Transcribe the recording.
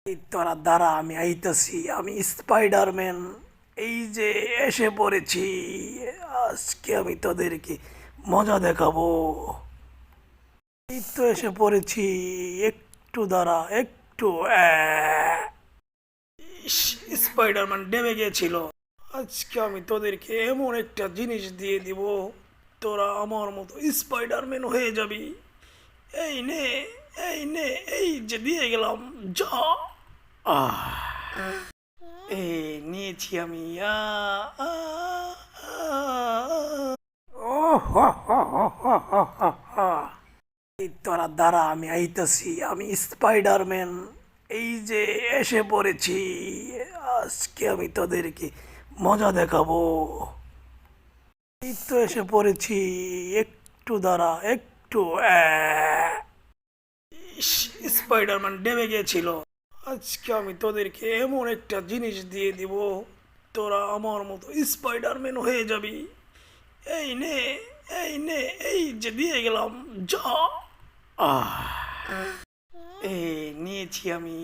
এই তোরা দ্বারা আমি আইতাছি, আমি স্পাইডারম্যান। এই যে এসে পড়েছি, আজকে আমি তোদেরকে মজা দেখাবো। এই তো এসে পড়েছি, একটু দাঁড়া একটু। ইস, স্পাইডারম্যান ডেবে গিয়েছিল। আজকে আমি তোদেরকে এমন একটা জিনিস দিয়ে দিব, তোরা আমার মতো স্পাইডারম্যান হয়ে যাবি। এই নে, এই নে, এই যে দিয়ে গেলাম, যা। এই নিয়েছি আমি। এই তোরা দ্বারা আমি আইতাছি, আমি স্পাইডারম্যান। এই যে এসে পড়েছি, আজকে আমি তোদেরকে মজা দেখাবো। এই তো এসে পড়েছি, একটু দাঁড়া একটু। ইস, স্পাইডারম্যান ডেবে গিয়েছিল। আজকে আমি তোদেরকে এমন একটা জিনিস দিয়ে দিব, তোরা আমার মতো স্পাইডারম্যান হয়ে যাবি। এই নে, এই নে, এই যে দিয়ে গেলাম, যা। এই নিয়েছি আমি।